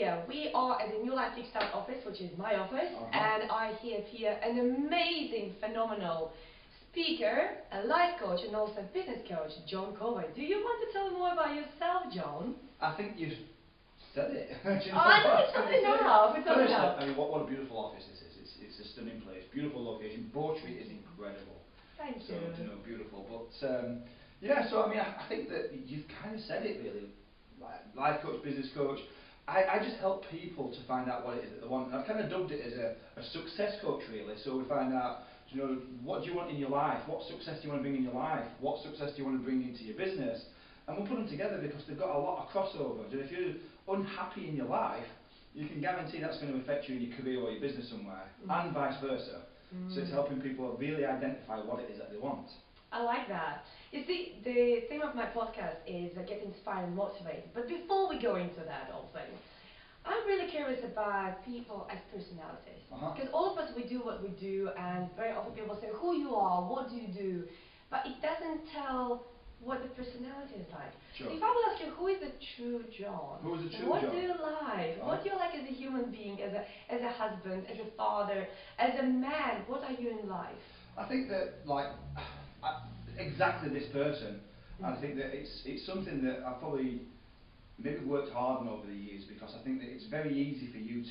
here. We are at the New Life Kickstart office, which is my office, Uh-huh. and I have here an amazing, phenomenal speaker, a life coach, and also business coach, Jon Covey. Do you want to tell me more about yourself, Jon? I think you've said it. Oh, I know, it's not enough. It's not Firstly, enough. I mean, what a beautiful office this is. It's a stunning place, beautiful location. Bow Street is incredible. Thank So, you. you know, beautiful. But yeah, so I mean, I think that you've kind of said it really. Life coach, business coach. I just help people to find out what it is that they want. And I've kind of dubbed it as a success coach, really. So we find out, you know, what do you want in your life? What success do you want to bring in your life? What success do you want to bring into your business? And we'll put them together because they've got a lot of crossovers. And if you're unhappy in your life, you can guarantee that's going to affect you in your career or your business somewhere, and vice versa. So it's helping people really identify what it is that they want. I like that. You see, the theme of my podcast is get inspired and motivated. But before we go into that whole thing, I'm really curious about people as personalities. Because all of us, we do what we do, and very often people say, who you are, what do you do? But it doesn't tell what the personality is like. Sure. So if I will ask you, who is the true Jon? Who is the true what Jon? What do you like? What do you like as a human being, as a husband, as a father, as a man? What are you in life? I think that, like, exactly this person, I think that it's something that I've probably maybe worked hard on over the years, because I think that it's very easy for you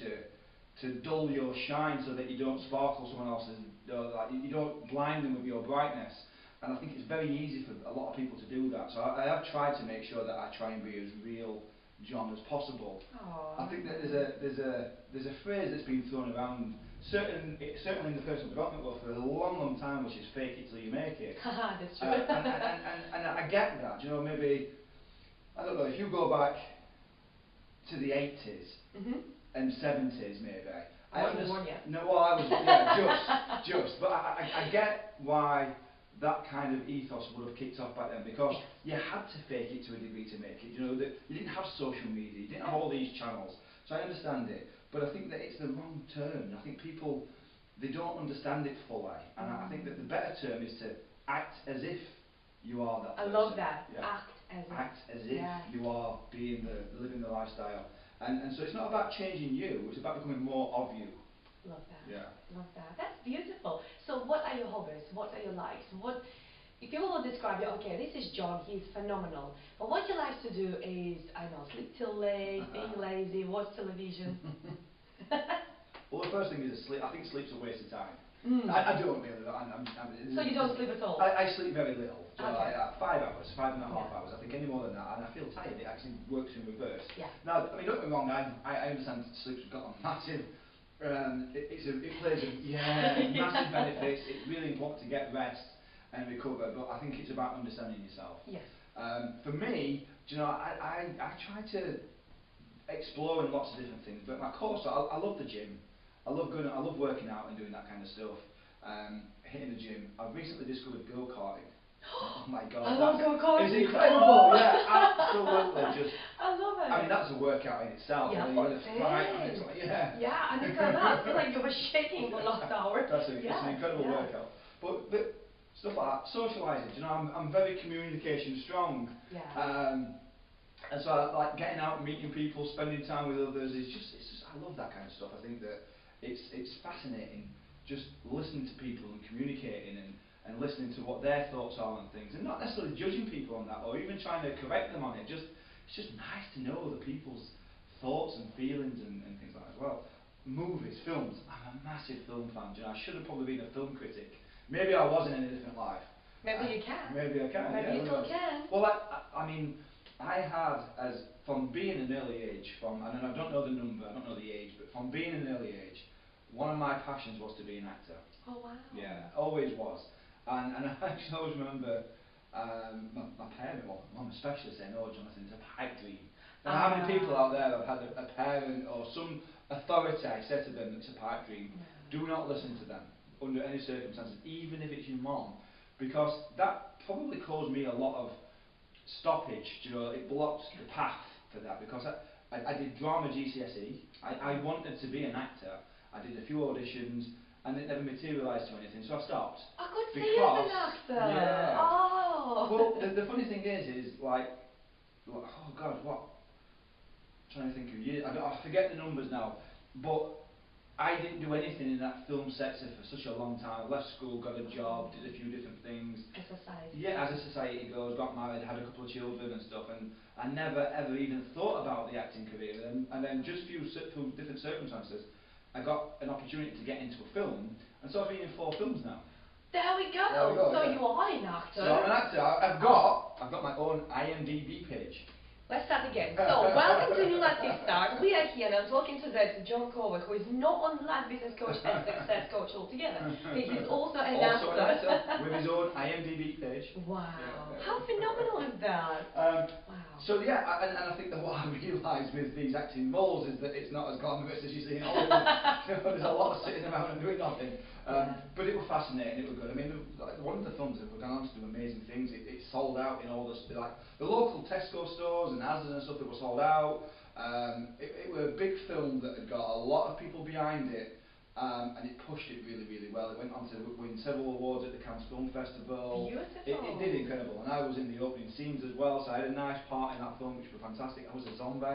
to dull your shine so that you don't sparkle someone else's, like you don't blind them with your brightness. And I think it's very easy for a lot of people to do that. So I have tried to make sure that I try and be as real Jon as possible. Aww. I think that there's a phrase that's been thrown around, certainly in the personal development world, for a long time, which is fake it till you make it. Haha, that's true. And I get that. You know, maybe, I don't know, if you go back to the 80s and 70s, maybe. I wasn't born yet. No, well, I was, yeah, just. But I get why that kind of ethos would have kicked off back then, because you had to fake it to a degree to make it. You know, that you didn't have social media, you didn't have all these channels. So I understand it, but I think that it's the wrong term. I think people, they don't understand it fully, and I think that the better term is to act as if you are that person. I love that. Yeah. Act as if you are living the lifestyle. And so it's not about changing you, it's about becoming more of you. Love that. Yeah. Love that. That's beautiful. So what are your hobbies? What are your likes? What, if people will describe you, okay, this is Jon, he's phenomenal. But what you like to do is, I don't know, sleep till late, being lazy, watch television. Well, the first thing is sleep. I think sleep's a waste of time. I don't really. So you don't sleep at all? I sleep very little. So Okay. 5 hours, 5.5 hours. I think any more than that, and I feel tired. It actually works in reverse. Yeah. Now, I mean, don't get me wrong. I understand sleep's got a massive. It plays massive benefits. It's really important to get rest and recover, but I think it's about understanding yourself. Yes. For me, do you know, I try to explore in lots of different things, but my core, so I love the gym. I love working out and doing that kind of stuff. Hitting the gym. I've recently discovered go-karting. Oh my God! I love go-karting. It's incredible. Yeah, absolutely. Just. I love it. I mean, that's a workout in itself. Yeah, you know, you're going to fight, and it's like, yeah, I need to allow. I feel like you were shaking for last hour. It's an incredible workout. But stuff like that, socialising. You know, I'm very communication strong. Yeah. And so I like getting out and meeting people, spending time with others. It's just I love that kind of stuff. I think that it's fascinating just listening to people and communicating and listening to what their thoughts are on things, and not necessarily judging people on that or even trying to correct them on it. It's just nice to know other people's thoughts and feelings and things like that as well. Movies, films. I'm a massive film fan. You know, I should have probably been a film critic. Maybe I was in a different life. Maybe you can. Maybe I can. Maybe you still can. Well, I mean, I had, as from being an early age, and I don't know the number, I don't know the age, but from being an early age, one of my passions was to be an actor. Oh wow. Yeah, always was. And I actually always remember my parent, well, my mum especially, saying, "Oh, Jonathan, it's a pipe dream." Now, how many people out there have had a parent or some authority say to them it's a pipe dream? Do not listen to them under any circumstances, even if it's your mom, because that probably caused me a lot of stoppage. You know, it blocked the path for that, because I did drama GCSE. I wanted to be an actor. I did a few auditions, and it never materialised to anything, so I stopped. I could see you as an actor. Yeah. Oh. Well, the funny thing is like, oh God, what? trying to think of years. I forget the numbers now, but I didn't do anything in that film sector for such a long time. I left school, got a job, did a few different things. A society. Yeah, as a society goes, got married, had a couple of children and stuff, and I never ever even thought about the acting career. And then just through different circumstances, I got an opportunity to get into a film, and so I've been in 4 films now. There we go. There we go, So yeah. you are an actor. So I'm an actor. I've got my own IMDb page. Let's start again. So, welcome to New Latte Stars. We are here and I'm talking to Jon Covey, who is not only life business coach and success coach altogether. He's also an Also an actor. actor with his own IMDb page. Wow. Yeah. How phenomenal is that? Wow. Wow. So yeah, and I think that what I realised with these acting roles is that it's not as glamorous as you see in Hollywood. There's a lot of sitting around and doing nothing. But it was fascinating, it was good. I mean, one of the films that were going on to do amazing things. It sold out in all the local Tesco stores and Asda and stuff that were sold out. It was a big film that had got a lot of people behind it, and it pushed it really, really well. It went on to win several awards at the Cannes Film Festival. Beautiful. It did incredible, and I was in the opening scenes as well, so I had a nice part in that film, which was fantastic. I was a zombie,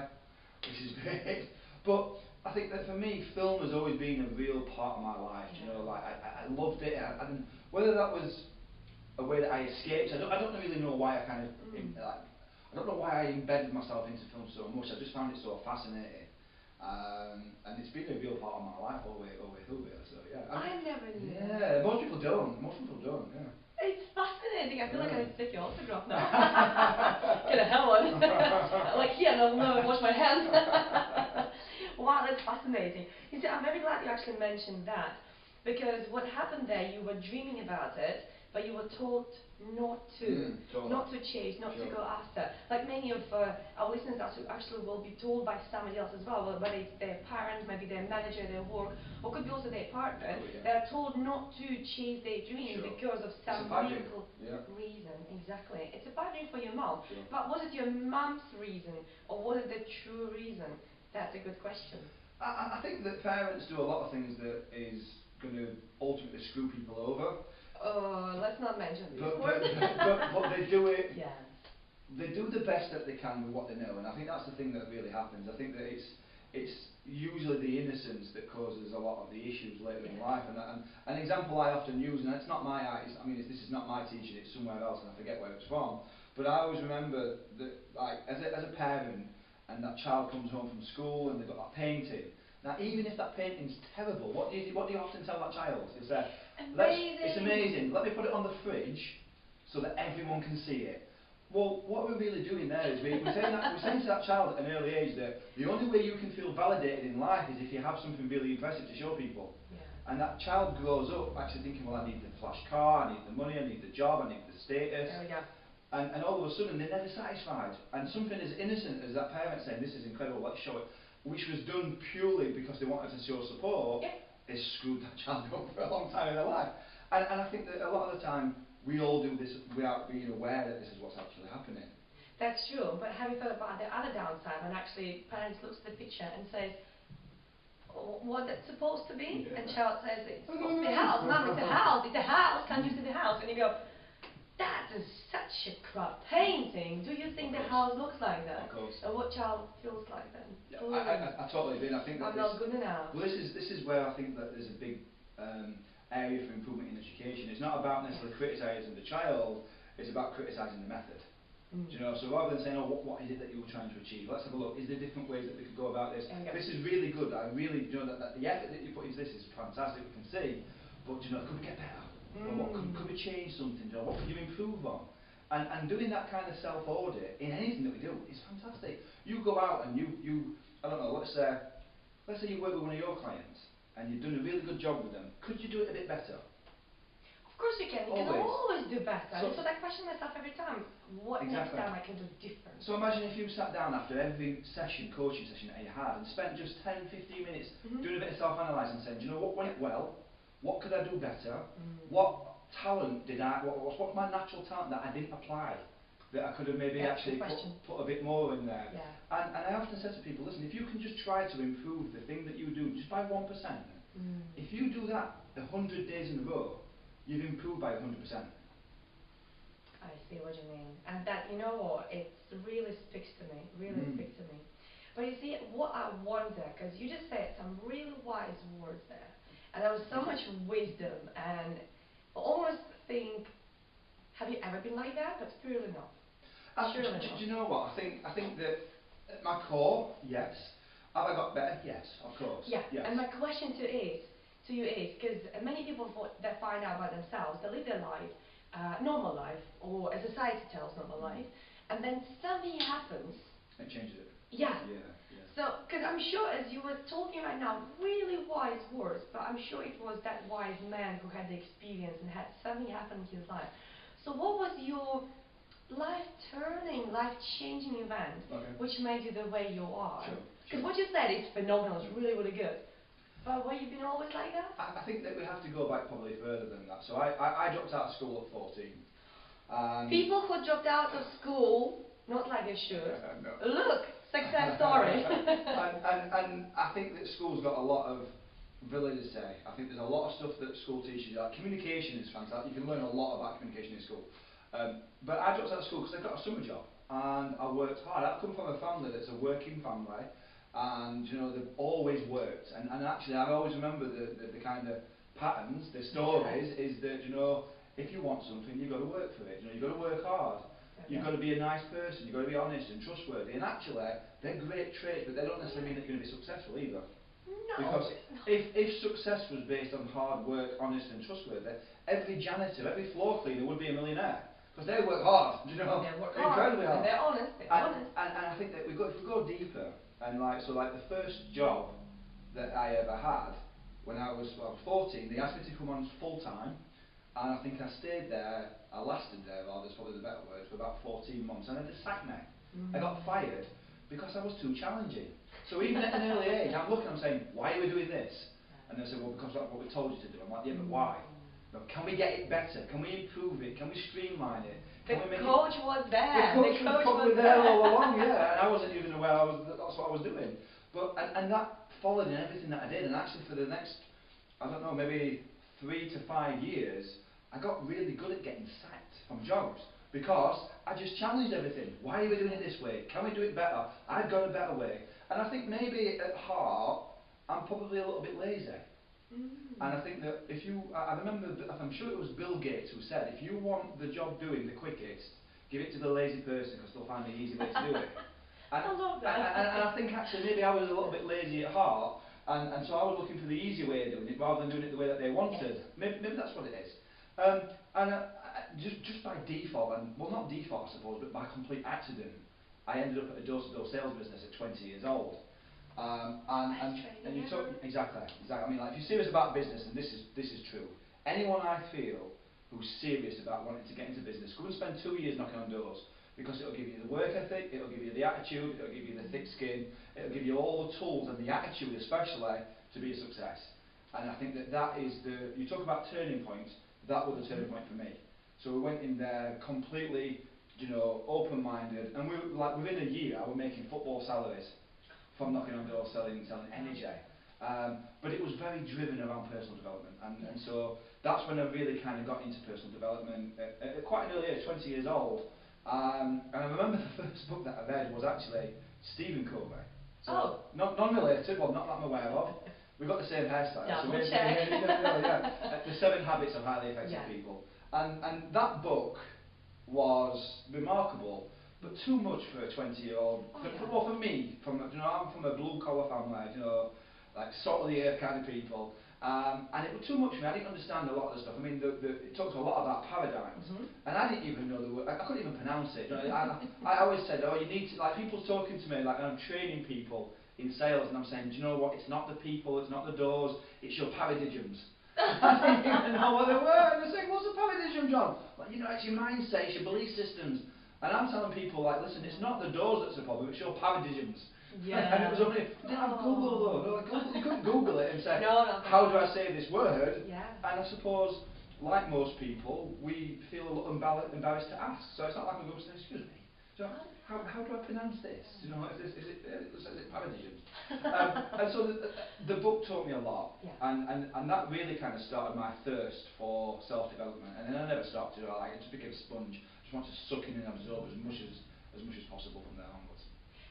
which is great. But I think that for me, film has always been a real part of my life. Yeah. You know, like I loved it, and whether that was a way that I escaped, I don't really know why I kind of I don't know why I embedded myself into film so much. I just found it so fascinating, and it's been a real part of my life all the way through it. So yeah, I never knew. Yeah, most people don't. Most people don't. Yeah. It's fascinating. I feel like I need to take your autograph now. Get a hell on. Like here, no, wash my hands. Wow, that's fascinating. You see, I'm very glad you actually mentioned that, because what happened there, you were dreaming about it, but you were taught not to, totally. not to chase, not to go after. Like many of our listeners actually will be told by somebody else as well, whether it's their parent, maybe their manager, their work, or could be also their partner. They're told not to chase their dreams because of some medical reason. Exactly. It's a bad dream for your mom. But was it your mom's reason, or was it the true reason? That's a good question. I think that parents do a lot of things that is going to ultimately screw people over. Let's not mention these but they do it. Yes. They do the best that they can with what they know, and I think that's the thing that really happens. I think that it's usually the innocence that causes a lot of the issues later in life. And an example I often use, and it's not this is not my teaching, it's somewhere else, and I forget where it's from. But I always remember that, like, as a parent, and that child comes home from school and they've got that painting. Now, even if that painting's terrible, what do you often tell that child? You'll say, it's amazing, let me put it on the fridge so that everyone can see it. Well, what we're really doing there is we're saying to that child at an early age that the only way you can feel validated in life is if you have something really impressive to show people. Yeah. And that child grows up actually thinking, well, I need the flash car, I need the money, I need the job, I need the status. There we go. And all of a sudden they're never satisfied. And something as innocent as that parent saying, this is incredible, let's show it, which was done purely because they wanted to show support, has screwed that child up for a long time in their life. And I think that a lot of the time we all do this without being aware that this is what's actually happening. That's true, but have you thought about the other downside when actually parents looks at the picture and says, what it's supposed to be? And child says, it's supposed to be a house. Mum, it's a house, can you see the house? And you go, that is such a crap painting. Do you think the house looks like that? Of course. And what child feels like then? Yeah, I totally agree. I think that I'm not good enough. Well, this is where I think that there's a big area for improvement in education. It's not about necessarily criticising the child, it's about criticising the method. Do you know, so rather than saying, oh, what is it that you were trying to achieve? Let's have a look. Is there different ways that we could go about this? This is really good. I really, you know, that the effort that you put into this is fantastic, we can see. But, you know, could we get better? Or what could we change something? You know, what could you improve on? And doing that kind of self-audit in anything that we do is fantastic. You go out and you I don't know, let's say you work with one of your clients and you've done a really good job with them. Could you do it a bit better? Of course you can. You can always do better. So I question myself every time. What next time I can do different? So imagine if you sat down after every coaching session that you had, and spent just 10, 15 minutes doing a bit of self-analysing, saying, do you know what went well? What could I do better? What talent did what's my natural talent that I didn't apply? That I could have maybe actually put a bit more in there. Yeah. And I often say to people, listen, if you can just try to improve the thing that you do just by 1%, if you do that 100 days in a row, you've improved by 100%. I see what you mean. And that, you know what, it really speaks to me, speaks to me. But you see, what I wonder, because you just said some really wise words there, and there was so much wisdom, and I almost think, have you ever been like that? But surely not. Surely not. Do you know what? I think that at my core, yes. Have I got better? Yes, of course. Yeah. Yes. And my question to you is, because many people that find out about themselves, they live their life, normal life, or as society tells normal life, and then something happens. It changes it. Yeah. Yeah, yeah. So, because I'm sure as you were talking right now, really wise words, but I'm sure it was that wise man who had the experience and had something happen in his life. So what was your life-turning, life-changing event which made you the way you are? Sure. Because what you said is phenomenal, it's really, really good. But were you been always like that? I think that we have to go back probably further than that. So I dropped out of school at 14. People who dropped out of school, not like they should. No. Look, success story. and I think that school's got a lot of validity. I think there's a lot of stuff that school teaches you. Like communication is fantastic. You can learn a lot about communication in school. But I dropped out of school because I got a summer job and I worked hard. I come from a family that's a working family, and you know they've always worked. And actually, I always remember the kind of patterns, the stories. Is that you know if you want something, you've got to work for it. You know, you've got to work hard. You've got to be a nice person, you've got to be honest and trustworthy, and actually, they're great traits, but they don't necessarily mean that you're going to be successful either. No. Because if success was based on hard work, honest and trustworthy, every janitor, every floor cleaner would be a millionaire. Because they work hard, you know, they work incredibly hard. And they're honest, And I think that if we go deeper, and like the first job that I ever had, when I was 14, they asked me to come on full time. And I think I stayed there, I lasted there, or that's probably the better word, for about 14 months. And then they sacked me. I got fired because I was too challenging. So even at an early age, I'm looking, I'm saying, why are we doing this? And they said, well, because that's what we told you to do. I'm like, yeah, but why? No, can we get it better? Can we improve it? Can we streamline it? Can we make coach was there. The coach was probably there all along, yeah. And I wasn't even aware that's what I was doing. But and that followed in everything that I did. And actually for the next, I don't know, maybe 3 to 5 years, I got really good at getting sacked from jobs because I just challenged everything. Why are we doing it this way? Can we do it better? I've got a better way. And I think maybe at heart, I'm probably a little bit lazy. And I think that if you, I remember, I'm sure it was Bill Gates who said, if you want the job doing the quickest, give it to the lazy person because they'll find the easy way to do it. And, I love that. And I think actually maybe I was a little bit lazy at heart, and so I was looking for the easy way of doing it rather than doing it the way that they wanted. Maybe that's what it is. Just by default, and well, not default, I suppose, but by complete accident, I ended up at a door-to-door sales business at 20 years old. And you talk exactly. I mean, like if you're serious about business, and this is true. Anyone I feel who's serious about wanting to get into business, go and spend 2 years knocking on doors, because it'll give you the work ethic, it'll give you the attitude, it'll give you the thick skin, it'll give you all the tools and the attitude, especially to be a success. And I think that is you talk about turning points, that was the turning point for me. So we went in there completely, you know, open-minded, and we were, like within a year I was making football salaries from knocking on doors selling energy. But it was very driven around personal development, and so that's when I really kind of got into personal development at quite an early age, 20 years old. And I remember the first book that I read was actually Stephen Covey. So non-related, well, not that I'm aware of. We've got the same hairstyle. Double so maybe, check. The 7 Habits of Highly Effective People. And that book was remarkable, but too much for a 20-year-old. For me, I'm from a blue-collar family, you know, like salt of the earth kind of people. And it was too much for me. I didn't understand a lot of the stuff. I mean, it talks a lot about paradigms, and I didn't even know the word. I couldn't even pronounce it. You know, I always said, oh, you need to, like, people's talking to me, like, I'm training people in sales, and I'm saying, do you know what? It's not the people, it's not the doors, it's your paradigms. I didn't even know what they were. And they're saying, what's a paradigm, John? Like, you know, it's your mindset, it's your belief systems. And I'm telling people, like, listen, it's not the doors that's the problem, it's your paradigms. Yeah. And it was only, we didn't have Google though. No, like Google, you couldn't Google it and say, how do I say this word? Yeah. And I suppose, like most people, we feel a little embarrassed to ask. So it's not like we go and say, excuse me, so how do I pronounce this? You know, is it paradigms? And so the book taught me a lot, and that really kind of started my thirst for self-development. And then I never stopped. You know, I just became a sponge. I just wanted to suck in and absorb as much as possible from there onwards.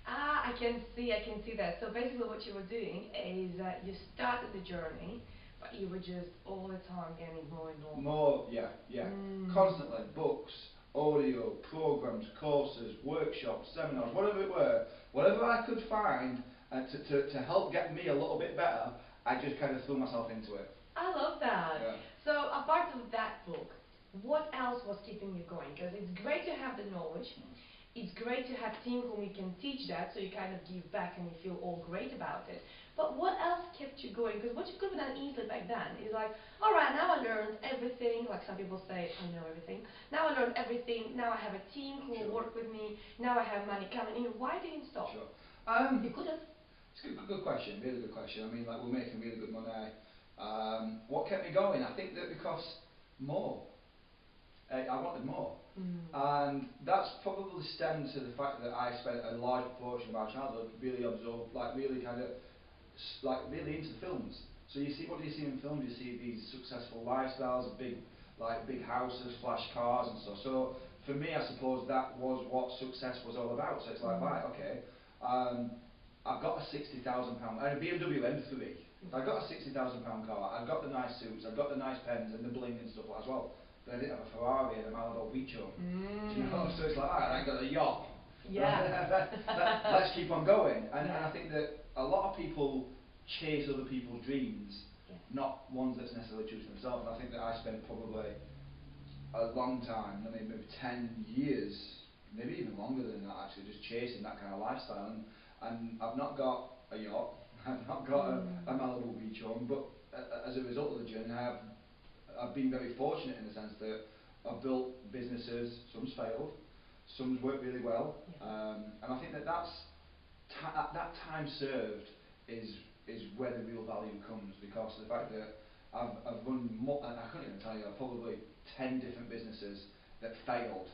I can see that. So basically, what you were doing is you started the journey, but you were just all the time getting more and more. More, yeah, yeah. Constantly, books, audio, programs, courses, workshops, seminars, whatever it were, whatever I could find to help get me a little bit better, I just kind of threw myself into it. I love that. Yeah. So apart of that book, what else was keeping you going? Because it's great to have the knowledge. It's great to have team whom you can teach that, so you kind of give back and you feel all great about it. But what else kept you going? Because what you could have done easily back then is like, all right, now I learned everything. Like some people say, I know everything. Now I learned everything. Now I have a team who will work with me. Now I have money coming in. Why didn't you stop? Sure. You could have. It's a good question, really good question. I mean, like, we're making really good money. What kept me going? I think that because more. I wanted more. And that's probably stemmed to the fact that I spent a large proportion of my childhood really absorbed, like really kind of, like really into the films. So you see, what do you see in films? You see these successful lifestyles, big houses, flash cars and stuff. So for me, I suppose that was what success was all about. So it's like, right, okay, I've got a £60,000, I had a BMW M3. So I got a £60,000 car, I've got the nice suits, I've got the nice pens and the bling and stuff like as well. But I didn't have a Ferrari and a Malibu beach home. Do you know? So it's like, alright, I got a yacht. Yeah. Let's keep on going. And I think that a lot of people chase other people's dreams, not ones that's necessarily choosing themselves. And I think that I spent probably a long time, I mean maybe 10 years, maybe even longer than that actually, just chasing that kind of lifestyle. And I've not got a yacht, I've not got a Malibu beach home, but as a result of the journey, I've been very fortunate in the sense that I've built businesses, some's failed, some's worked really well, and I think that that time served is where the real value comes, because of the fact that I've run I couldn't even tell you, probably 10 different businesses that failed.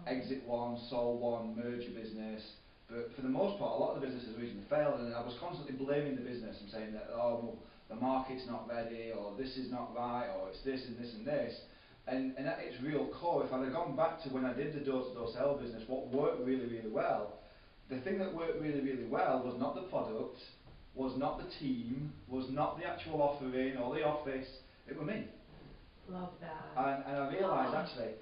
Exit one, sold one, merger business. But for the most part, a lot of the businesses originally failed, and I was constantly blaming the business and saying that, oh, well, the market's not ready, or this is not right, or it's this and this and this. And at its real core, if I'd have gone back to when I did the door-to-door sales business, what worked really, really well, the thing that worked really, really well was not the product, was not the team, was not the actual offering or the office, it was me. Love that. And I realised actually,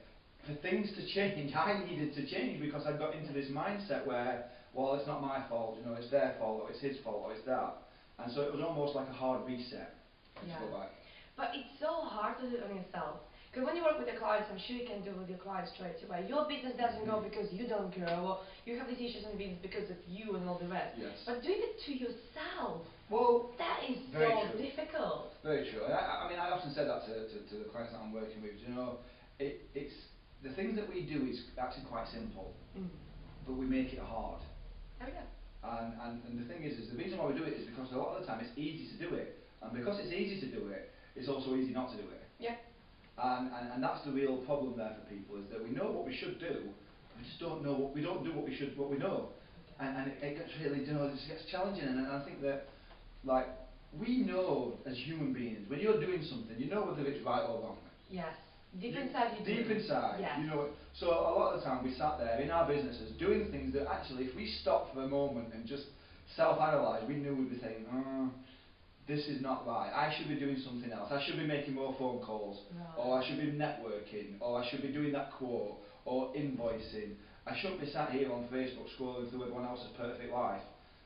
for things to change, I needed to change, because I got into this mindset where, well, it's not my fault, you know, it's their fault, or it's his fault, or it's that. And so it was almost like a hard reset to go back. But it's so hard to do it on yourself. Because when you work with your clients, I'm sure you can do it with your clients straight away. Your business doesn't go because you don't grow, or you have these issues in the business because of you and all the rest. Yes. But doing it to yourself, well, that is so difficult. Very true. I mean, I often said that to the clients that I'm working with. You know, it's the things that we do is actually quite simple, but we make it hard. There we go. And the thing is the reason why we do it is because a lot of the time it's easy to do it, and because it's easy to do it, it's also easy not to do it. Yeah. And that's the real problem there for people, is that we know what we should do, we just don't know what we don't do what we know, and it gets really, you know, it gets challenging. And I think that, like, we know as human beings, when you're doing something, you know whether it's right or wrong. Yes. Deep inside you do. Deep inside, yes. you know it. So a lot of the time we sat there in our businesses doing things that actually, if we stopped for a moment and just self-analyse, we knew we'd be saying, this is not right, I should be doing something else, I should be making more phone calls, or I should be networking, or I should be doing that quote, or invoicing. I shouldn't be sat here on Facebook scrolling through everyone else's perfect life,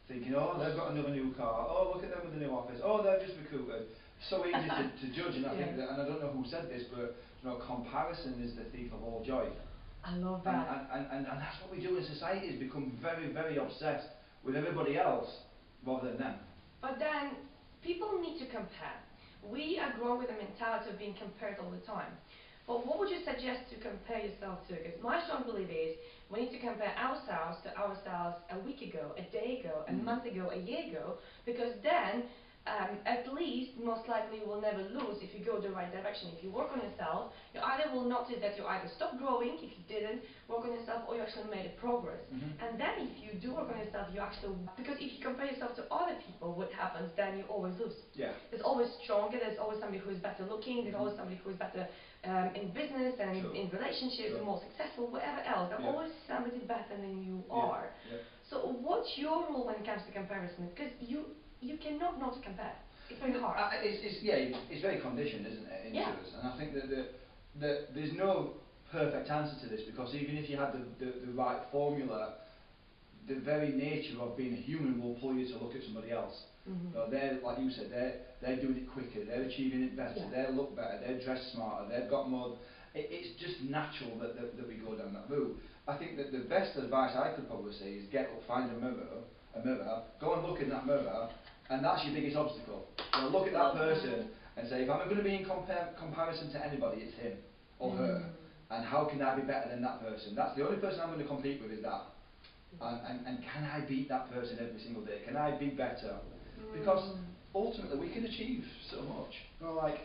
thinking, oh, they've got another new car, oh, look at them with the new office, oh, they've just recruited. It's so easy to judge, and I think that, and I don't know who said this, but you know, comparison is the thief of all joy. I love that. And that's what we do in society, is become very, very obsessed with everybody else rather than them. But then, people need to compare. We are grown with the mentality of being compared all the time. But what would you suggest to compare yourself to? Because my strong belief is we need to compare ourselves to ourselves a week ago, a day ago, a month ago, a year ago, because then at least, most likely, you will never lose if you go the right direction. If you work on yourself, you either will notice that you either stop growing if you didn't work on yourself, or you actually made a progress. And then if you do work on yourself, you actually, because if you compare yourself to other people, what happens, then you always lose. Yeah. There's always stronger, there's always somebody who is better looking, there's always somebody who is better in business and in relationships and more successful, whatever else. There's always somebody better than you are. So what's your rule when it comes to comparison? Because you cannot not compare. It's very hard. It's very conditioned, isn't it, into us? And I think that there's no perfect answer to this, because even if you had the right formula, the very nature of being a human will pull you to look at somebody else. They're, like you said, they're doing it quicker, they're achieving it better, they look better, they're dressed smarter, they've got more. It's just natural that we go down that route. I think that the best advice I could probably say is get up, find a mirror, go and look in that mirror, and that's your biggest obstacle. So look at that person and say, if I'm going to be in comparison to anybody, it's him or her. And how can I be better than that person? That's the only person I'm going to compete with, is that. And can I beat that person every single day? Can I be better? Because ultimately we can achieve so much. You know, like,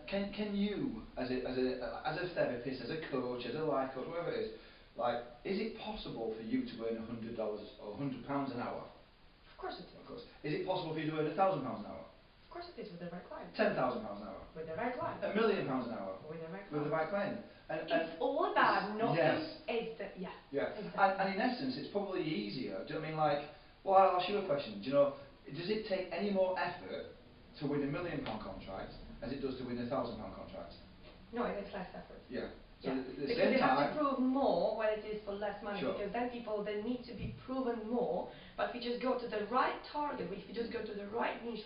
can you, as a therapist, as a coach, as a life coach, whatever it is, like, is it possible for you to earn $100 or £100 an hour? Of course it is. Of course. Is it possible for you to earn £1,000 an hour? Of course it is, with the right client. £10,000 an hour? With the right client. £1 million an hour? With the right client. With the right client. And it's all about not Exactly. Exactly. And in essence, it's probably easier. Do you know what I mean? Like, well, I'll ask you a question. Do you know, does it take any more effort to win £1 million contract as it does to win £1,000 contract? No, it takes less effort. Yeah. So because they have to prove more when it is for less money, because then people, they need to be proven more. But if you just go to the right target, if you just go to the right niche,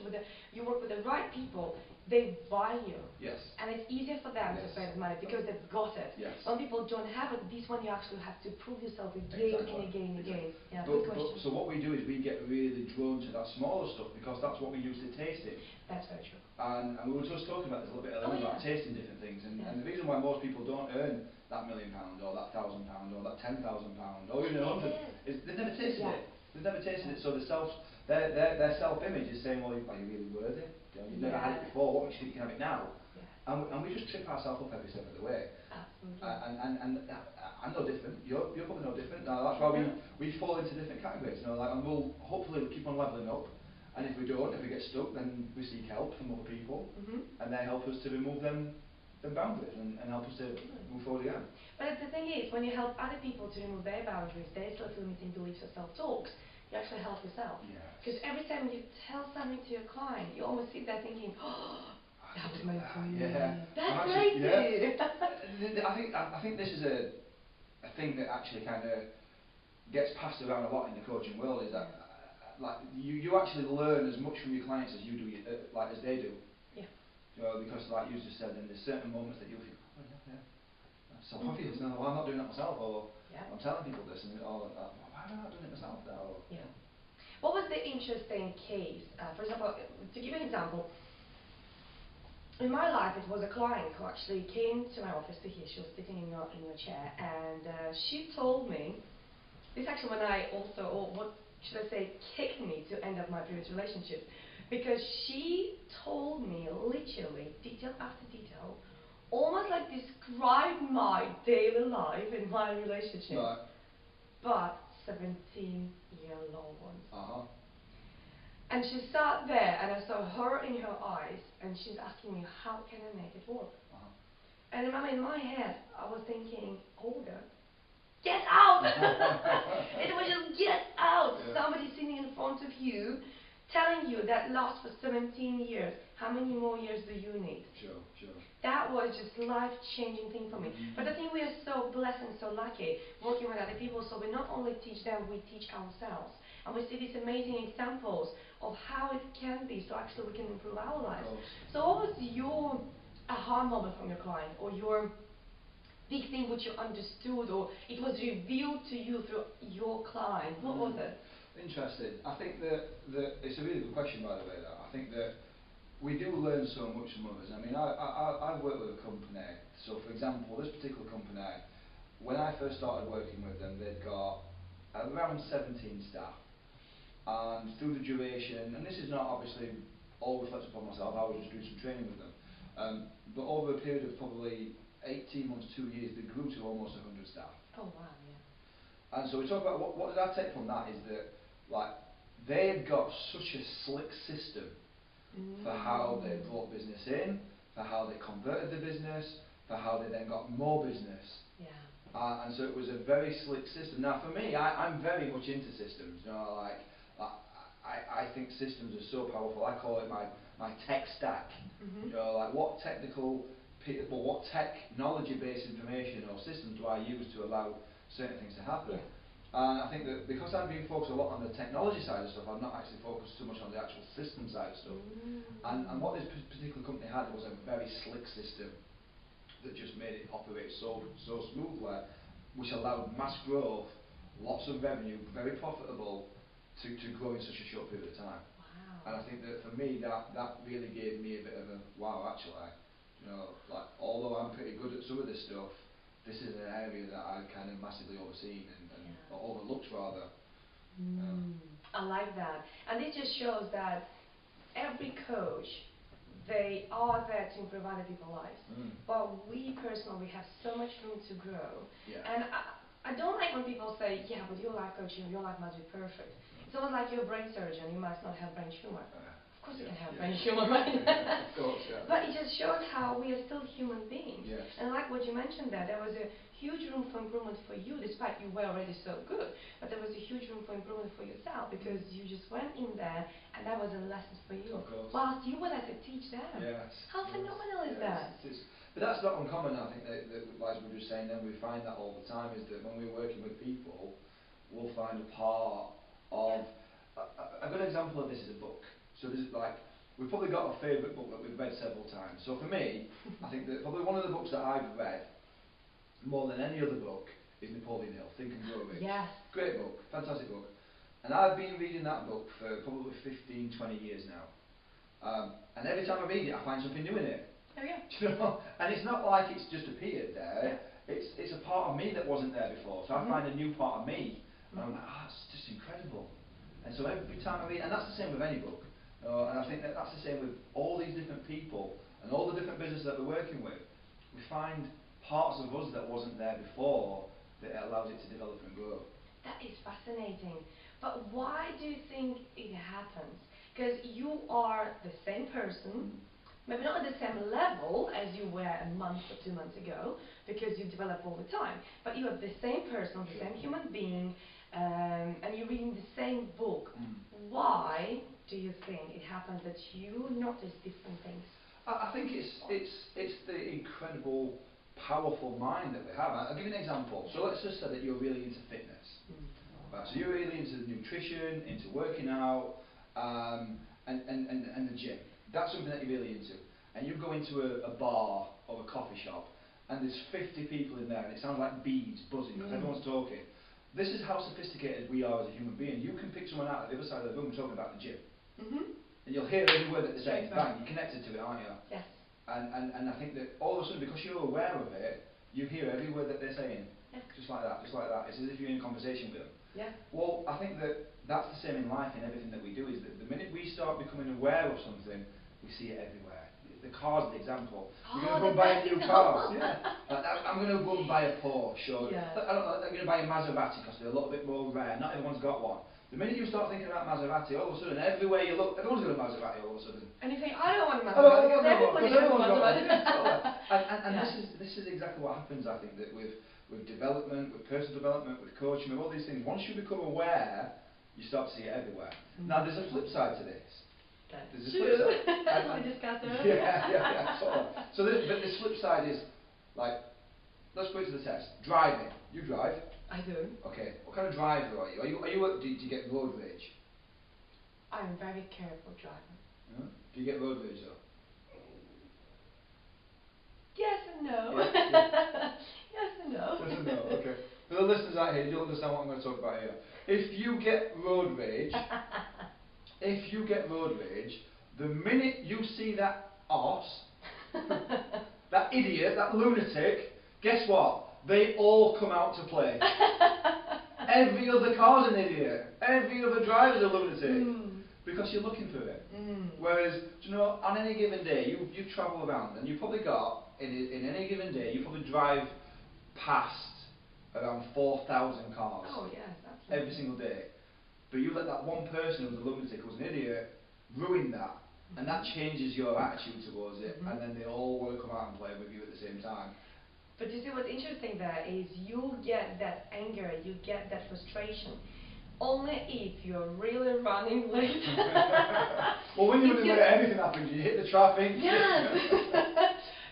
you work with the right people, they value. Yes. And it's easier for them to pay the money because they've got it. Yes. Some people don't have it. This one you actually have to prove yourself again and again and again. Yeah, good question. So what we do is we get really drawn to that smaller stuff, because that's what we use to taste it. That's very true. And we were just talking about this a little bit earlier about tasting different things, and the reason why most people don't earn that £1 million or that £1,000 or that £10,000 or even 100 is they've never tasted it. They've never tasted it, so their self-image is saying, well, are you really worthy? You know, you've never had it before. What makes you think you can have it now? And we just trip ourselves up every step of the way. Absolutely. And I'm no different. You're probably no different. Now, that's why we fall into different categories. You know, like, and we'll hopefully keep on leveling up. And if we don't, if we get stuck, then we seek help from other people, and they help us to remove them boundaries and help us to move forward again. But the thing is, when you help other people to remove their boundaries, their self-limiting beliefs or self-talks, you actually help yourself. Because every time you tell something to your client, you almost sit there thinking, oh, that was meant for me. That's crazy. I think this is a thing that actually kind of gets passed around a lot in the coaching world, is that like you actually learn as much from your clients as you do, like as they do. You know, because like you just said, then there's certain moments that you'll think, oh that's so obvious. No, well, I'm not doing that myself, or I'm telling people this, and or why am I not doing it myself now? What was the interesting case? For example, to give you an example, in my life, it was a client who actually came to my office to hear. She was sitting in your chair, and she told me, this actually when I also, or what should I say, kicked me to end up my previous relationship, because she told me literally, detail after detail, almost like described my daily life in my relationship, but 17-year-long ones. And she sat there, and I saw her in her eyes, and she's asking me, how can I make it work? And in my head, I was thinking, Olga, get out! It was just, get out! Somebody sitting in front of you, telling you that lasts for 17 years. How many more years do you need? Sure. That was just life-changing thing for me. But I think we are so blessed and so lucky working with other people, so we not only teach them, we teach ourselves. And we see these amazing examples of how it can be, so actually we can improve our lives. So what was your aha moment from your client, or your big thing which you understood, or it was revealed to you through your client? What was it? Interesting. I think that it's a really good question, by the way. That I think that we do learn so much from others. I mean, I've worked with a company. So, for example, this particular company, when I first started working with them, they'd got around 17 staff. And through the duration, and this is not obviously all reflected upon myself. I was just doing some training with them. But over a period of probably 18 months, 2 years, they grew to almost 100 staff. Oh wow, yeah. And so we talk about what did I take from that is that like they had got such a slick system for how they brought business in, for how they converted the business, for how they then got more business. Yeah. And so it was a very slick system. Now for me, I'm very much into systems. You know, I think systems are so powerful. I call it my tech stack. You know, like what what technology-based information or systems do I use to allow certain things to happen? Yeah. And I think that because I'm being focused a lot on the technology side of stuff, I'm not actually focused too much on the actual system side of stuff. And what this particular company had was a very slick system that just made it operate so smoothly, which allowed mass growth, lots of revenue, very profitable, to grow in such a short period of time. Wow. And I think that for me, that really gave me a bit of a wow. Actually, you know, like although I'm pretty good at some of this stuff, this is an area that I've kind of massively overseen and overlooked rather. I like that. And it just shows that every coach, they are there to improve other people's lives. But we personally have so much room to grow. Yeah. And I don't like when people say, yeah, but your life coaching, your life must be perfect. It's almost like you're a brain surgeon, you must not have brain tumor. Of course you can have brain tumor, right? Of course, yeah. But it just shows how we are still human beings. Yes. And like what you mentioned there was a huge room for improvement for you, despite you were already so good. But there was a huge room for improvement for yourself because you just went in there and that was a lesson for you. Of course. Whilst you were there to teach them. Yes. How phenomenal is that? But that's not uncommon. I think that like we were just saying then, we find that all the time is that when we're working with people, we'll find a part of a good example of this is a book. So this is like we've probably got a favourite book that we've read several times. So for me, I think that probably one of the books that I've read more than any other book is Napoleon Hill, Think and Grow Rich. Yes. Great book, fantastic book. And I've been reading that book for probably 15, 20 years now. And every time I read it, I find something new in it. Oh yeah. You know? And it's not like it's just appeared there. Yeah. It's a part of me that wasn't there before. So I find a new part of me. And I'm like, it's just incredible. And so every time I read, and that's the same with any book. And I think that that's the same with all these different people and all the different businesses that we're working with. We find parts of us that wasn't there before that allows it to develop and grow. That is fascinating. But why do you think it happens? Because you are the same person, maybe not at the same level as you were a month or 2 months ago, because you develop all the time, but you are the same person, the same human being, and you're reading the same book. Why do you think it happens that you notice different things? I think it's the incredible, powerful mind that we have. I'll give you an example. So let's just say that you're really into fitness. Right, so you're really into nutrition, into working out, and the gym. That's something that you're really into. And you go into a bar or a coffee shop, and there's 50 people in there, and it sounds like bees buzzing because everyone's talking. This is how sophisticated we are as a human being. You can pick someone out at the other side of the room talking about the gym. And you'll hear every word that they're saying. Bang, you're connected to it, aren't you? Yes. And I think that all of a sudden, because you're aware of it, you hear every word that they're saying. Yeah. Just like that, just like that. It's as if you're in conversation with them. Yeah. Well, I think that that's the same in life and everything that we do, is that the minute we start becoming aware of something, we see it everywhere. The car's the example. You're going to go and buy a new car. Yeah. I'm going to go and buy a Porsche. Or I'm going to buy a Maserati because they're a little bit more rare. Not everyone's got one. The minute you start thinking about Maserati, all of a sudden, everywhere you look, everyone's got a Maserati all of a sudden. And you think, I don't want a Maserati, because everybody's got a Maserati. And this is exactly what happens, I think, that with development, with personal development, with coaching, with all these things, once you become aware, you start to see it everywhere. Now, there's a flip side to this. That's true. We discussed earlier. Yeah, totally. So this flip side is, like, let's put it to the test. Driving. You drive? I do. Okay. What kind of driver are you? Do you get road rage? I'm a very careful driver. Yeah? Do you get road rage though? Yes and no. Yeah. Yes and no. Yes and no, okay. For the listeners out here, you'll understand what I'm going to talk about here. If you get road rage, the minute you see that arse, that idiot, that lunatic, guess what? They all come out to play. every other car's an idiot. Every other driver's a lunatic. Because you're looking for it. Whereas, do you know, on any given day, you travel around and you've probably got, in any given day, you probably drive past around 4,000 cars. Oh, yes, absolutely. Every single day. But you let that one person who's a lunatic, who's an idiot, ruin that. And that changes your attitude towards it. And then they all want to come out and play with you at the same time. But you see what's interesting there is you get that anger, you get that frustration. Only if you're really running late. Well, when you're running late, anything happens. You hit the traffic. Yes.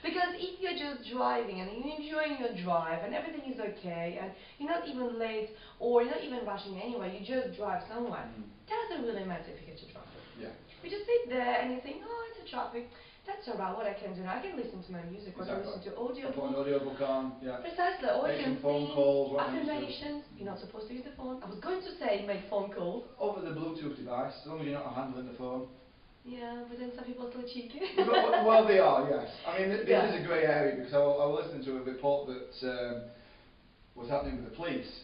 Because if you're just driving and you're enjoying your drive and everything is okay and you're not even late or you're not even rushing anywhere, you just drive somewhere. Doesn't really matter if you get to traffic. Yeah. You just sit there and you think, oh, it's a traffic. That's alright, what I can do now. I can listen to my music or I can listen to audio. Put an audiobook on, yeah. Precisely, or you can phone sing, calls, affirmations. You're not supposed to use the phone. I was going to say make phone calls. Over the Bluetooth device, as long as you're not handling the phone. Yeah, but then some people are still cheeky. Well, they are, yes. I mean, this is a grey area because I was listening to a report that was happening with the police.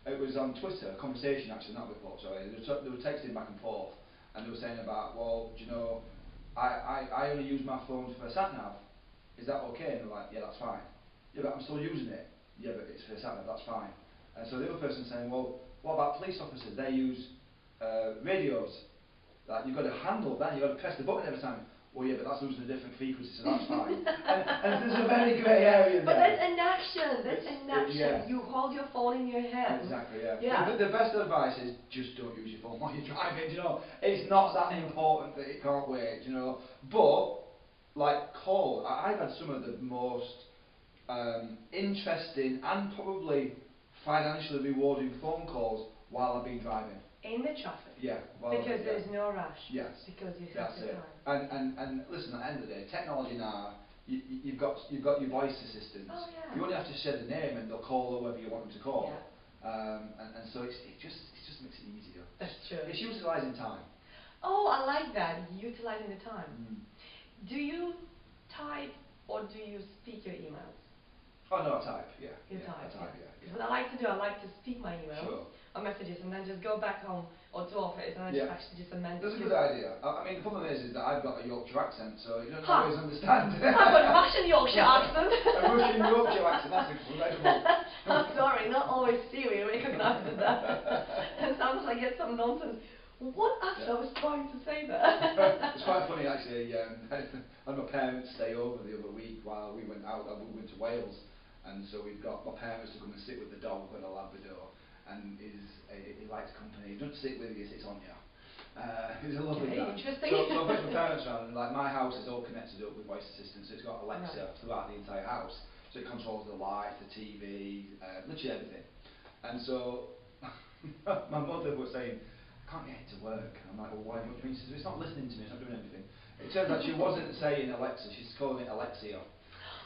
It was on Twitter, a conversation actually, not a report, sorry. They were texting back and forth and they were saying about, well, do you know, I only use my phone for a sat-nav. Is that okay? And they're like, yeah, that's fine. Yeah, but I'm still using it. Yeah, but it's for a sat-nav, that's fine. And so the other person saying, well, what about police officers? They use radios. Like, you've got to handle that, you've got to press the button every time. Well, yeah, but that's losing a different frequency, so that's fine. and there's a very grey area there. But that's an action. That's an action. Yeah. You hold your phone in your hand. Exactly, yeah. Yeah. The best advice is just don't use your phone while you're driving. You know, it's not that important that it can't wait. You know, but like I've had some of the most interesting and probably financially rewarding phone calls while I've been driving. In the traffic. Yeah. Because there's no rush. Yes. Because you have the And time. listen, at the end of the day, technology now, you've got your voice assistants. Oh, yeah. You only have to say the name and they'll call whoever you want them to call. Yeah. And so it just makes it easier. That's true. It's utilising time. Oh, I like that. Utilising the time. Do you type or do you speak your emails? Oh no, I type. Yeah. You type. I type. Yeah. What I like to do, I like to speak my emails. Sure. Or messages and then just go back home or to office and I just actually just amend it. That's a good idea. I mean, the problem is that I've got a Yorkshire accent, so you don't always understand. I've got a Russian Yorkshire accent. A Russian Yorkshire accent, that's incredible. I'm sorry, not always Siri recognises that. And sometimes I get some nonsense. What actually I was trying to say there? It's quite funny actually. I had my parents stay over the other week while we went out. We went to Wales, and so we've got my parents to come and sit with the dog. We've got a Labrador. And he likes company. He doesn't sit with you, he sits on you. He's a lovely guy. Interesting. So I put my parents around, and like my house is all connected up with voice assistants. So it's got Alexa throughout the entire house. So it controls the lights, the TV, literally everything. And so my mother was saying, I can't get it to work. And I'm like, well, why? What do you mean? She says, it's not listening to me, it's not doing anything. It turns out she wasn't saying Alexa, she's calling it Alexia.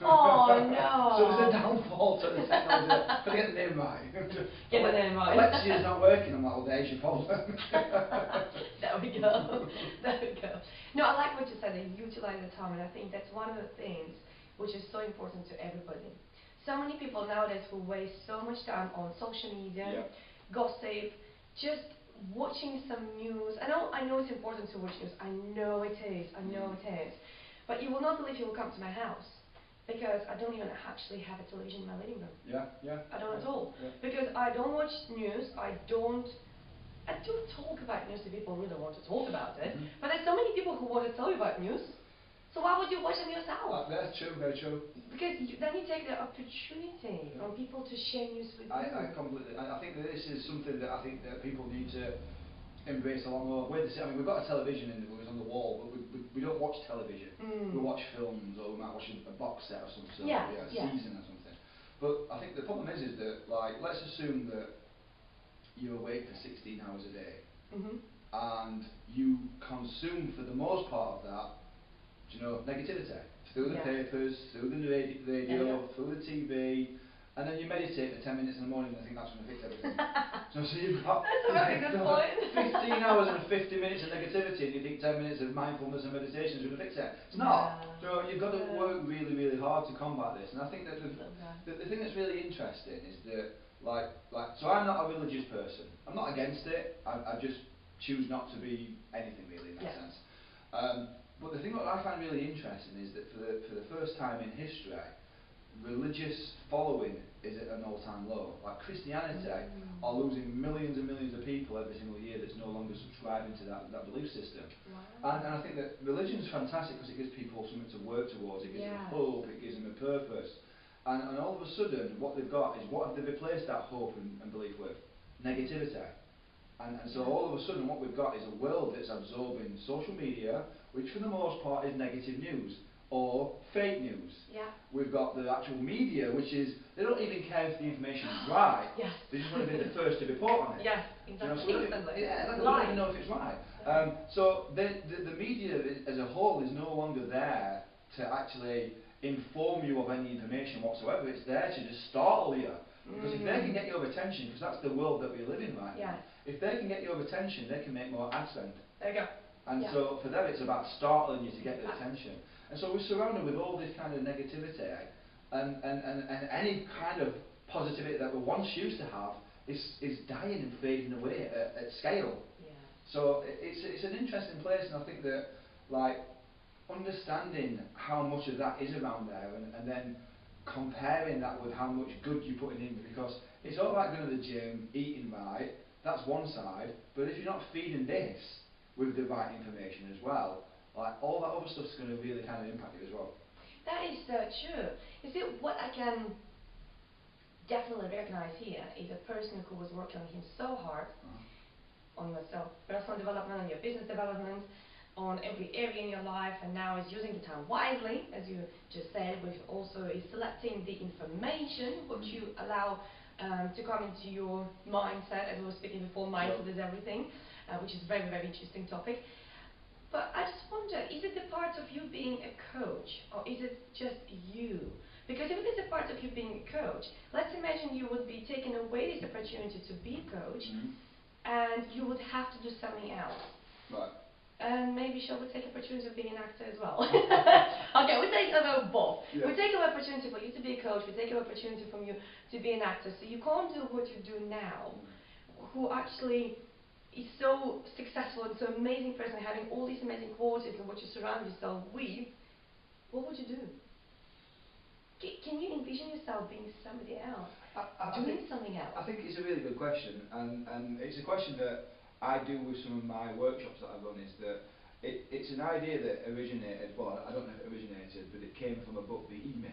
Oh no! So there's a downfall to the technology. Got to get the name right. Get the name right. Alexia's not working. I'm like, well, there's your problem. There we go. There we go. No, I like what you said. That you utilize the time, and I think that's one of the things which is so important to everybody. So many people nowadays who waste so much time on social media, gossip, just watching some news. I know it's important to watch news. I know it is. I know it is. But you will not believe you will come to my house. Because I don't even actually have a television in my living room. Yeah. I don't at all. Yeah. Because I don't watch news, I do talk about news if people really want to talk about it. But there's so many people who want to tell you about news. So why would you watch them yourself? That's true, very true. Because then you take the opportunity from people to share news with you. I completely. I think that this is something that I think that people need to embrace a lot more. I mean, we've got a television in the room, it's on the wall, but we don't watch television. We watch films, or we might watch a box set or something, a season or something. But I think the problem is that, like, let's assume that you're awake for 16 hours a day, and you consume for the most part of that, negativity through the papers, through the radio, through the TV. And then you meditate for 10 minutes in the morning and think that's going to fix everything. so you've got that's a very good point. 15 hours and 50 minutes of negativity and you think 10 minutes of mindfulness and meditation is going to fix it. It's not. So you've got to work really, really hard to combat this. And I think that the thing that's really interesting is that So I'm not a religious person. I'm not against it. I just choose not to be anything really in that sense. But the thing that I find really interesting is that for the first time in history, religious following is at an all-time low. Like Christianity are losing millions and millions of people every single year that's no longer subscribing to that belief system. Wow. And I think that religion is fantastic because it gives people something to work towards, it gives them hope, it gives them a purpose. And all of a sudden, what they've got is, what have they replaced that hope and belief with? Negativity. And so all of a sudden what we've got is a world that's absorbing social media, which for the most part is negative news, or fake news. We've got the actual media, which is, they don't even care if the information is right. They just want to be the first to report on it. Exactly. You know, so we don't even know if it's right. So the media as a whole is no longer there to actually inform you of any information whatsoever. It's there to just startle you. Because if they can get your attention, because that's the world that we live in right now, if they can get your attention, they can make more ad spend. There you go. And so for them it's about startling you to get their attention. And so we're surrounded with all this kind of negativity, and any kind of positivity that we once used to have is dying and fading away at scale. So it's an interesting place, and I think that, like, understanding how much of that is around there, and then comparing that with how much good you're putting in, because it's all right going to the gym, eating right, that's one side, but if you're not feeding this with the right information as well, like, all that other stuff's going to really kind of impact you as well. That is true. You see, what I can definitely recognize here is a person who was working on him so hard, on yourself, personal development, on your business development, on every area in your life, and now is using the time wisely, as you just said, which also is selecting the information which you allow to come into your mindset, as we were speaking before, mindset is everything, which is a very, very interesting topic. But I just wonder, is it a part of you being a coach, or is it just you? Because if it is a part of you being a coach, let's imagine you would be taking away this opportunity to be a coach, and you would have to do something else. And maybe shall we take opportunity of being an actor as well? Okay, we take about both. We take an opportunity for you to be a coach, we take an opportunity from you to be an actor, so you can't do what you do now, who actually is so successful and so amazing person, having all these amazing qualities and what you surround yourself with. What would you do? Can you envision yourself being somebody else, doing something else? I think it's a really good question, and it's a question that I do with some of my workshops that I've run, is that it's an idea that originated, well, I don't know if it originated, but it came from a book, The E-Myth.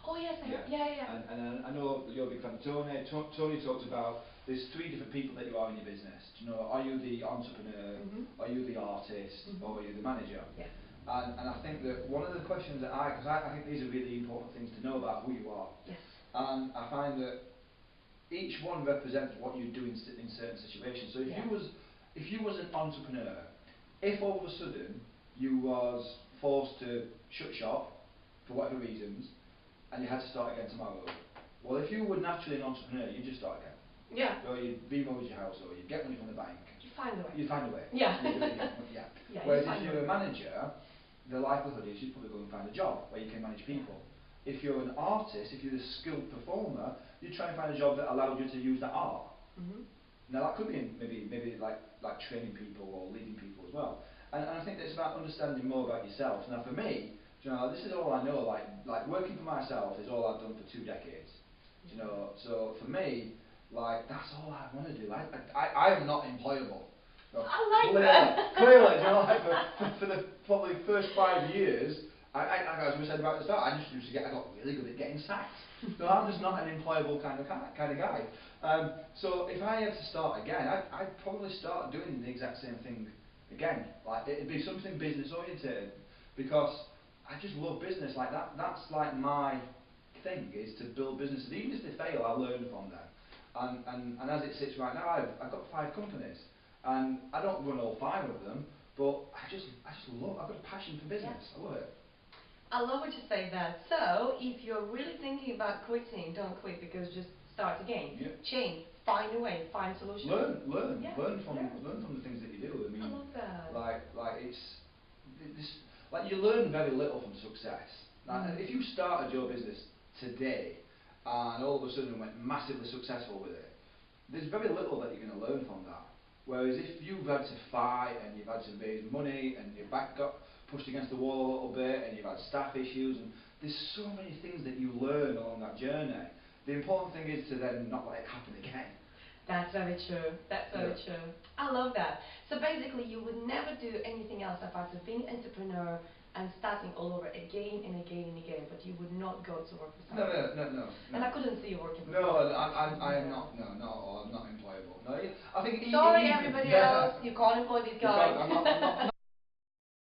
Oh yes, yeah. And I know you're a big fan of Tony. Tony talked about there's 3 different people that you are in your business. Do you know, are you the entrepreneur, are you the artist, or are you the manager? And I think that one of the questions that because I think these are really important things to know about who you are. And I find that each one represents what you do in certain situations. So if you was an entrepreneur, if all of a sudden you was forced to shut shop for whatever reasons, and you had to start again tomorrow, well, if you were naturally an entrepreneur, you'd just start again. Or you'd remortgage your house, or you'd get money from the bank. You find a way. You find a way. Yeah. You do it again. Whereas if you're a manager, the likelihood is you'd probably go and find a job where you can manage people. If you're an artist, if you're a skilled performer, you try and find a job that allows you to use that art. Now that could be maybe like training people or leading people as well. And I think it's about understanding more about yourself. Now for me, you know, this is all I know. Like working for myself is all I've done for 2 decades. You know, so for me, like, that's all I want to do. I am not employable. So I like that. Clearly, you know, like for the probably first 5 years, as we said right at the start, I got really good at getting sacked. So I'm just not an employable kind of guy. So if I had to start again, I'd probably start doing the exact same thing again. Like, it'd be something business oriented, because I just love business. Like that's like my thing, is to build businesses. Even if they fail, I learn from them. And as it sits right now, I've got 5 companies, and I don't run all 5 of them, but I just love. I've got a passion for business. I love it. I love what you say that. So if you're really thinking about quitting, don't quit, because just start again. Change. Find a way. Find a solution. Learn from the things that you do. I mean, I love that. Like like you learn very little from success. Like, if you started your business today and all of a sudden went massively successful with it, there's very little that you're going to learn from that. Whereas if you've had to fight and you've had to raise money and your back got pushed against the wall a little bit and you've had staff issues, and there's so many things that you learn along that journey. The important thing is to then not let it happen again. That's very true. That's very true. I love that. So basically, you would never do anything else apart from being an entrepreneur and starting all over again and again and again. But you would not go to work for someone. No. And I couldn't see you working. No, I am not. No, not at all. I'm not employable. No, I think. Sorry, everybody else. You can't employ this guy. I'm not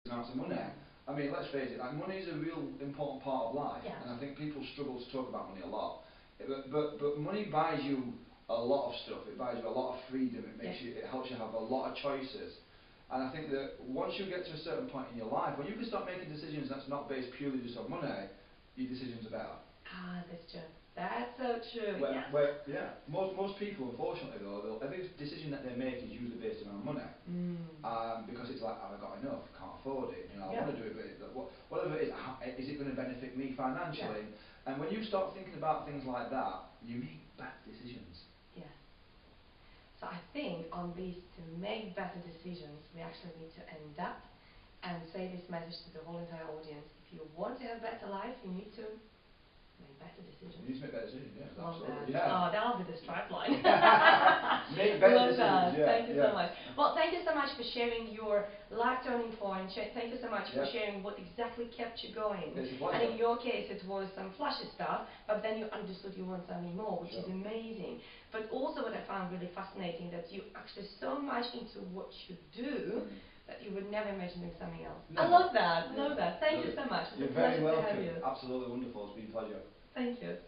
amounts of money. I mean, let's face it. Like, money is a real important part of life, and I think people struggle to talk about money a lot. But money buys you a lot of stuff. It buys you a lot of freedom. It makes you. It helps you have a lot of choices. And I think that once you get to a certain point in your life, when you can start making decisions that's not based purely just on money, your decisions are better. Ah, that's true. That's so true. Most people, unfortunately, though, every decision that they make is usually based around money. Because it's like, have I got enough? Can't afford it. You know, I want to do it, but whatever it is it going to benefit me financially? And when you start thinking about things like that, you make bad decisions. Yes. So I think on this, to make better decisions, we actually need to end up and say this message to the whole entire audience. If you want to have a better life, you need to make better decisions. You need to make better decisions, yeah. Love absolutely. that. Oh, that'll be the strap line. Make better decisions, Thank you so much. Well, thank you so much for sharing your life turning point. Thank you so much for sharing what exactly kept you going. It's a pleasure. And in your case, it was some flashy stuff, but then you understood you want something more, which is amazing. But also what I found really fascinating, that you actually so much into what you do, that you would never imagine doing something else. I love that. Love that. Thank you so much. You're very welcome. Absolutely wonderful. It's been a pleasure. Thank you.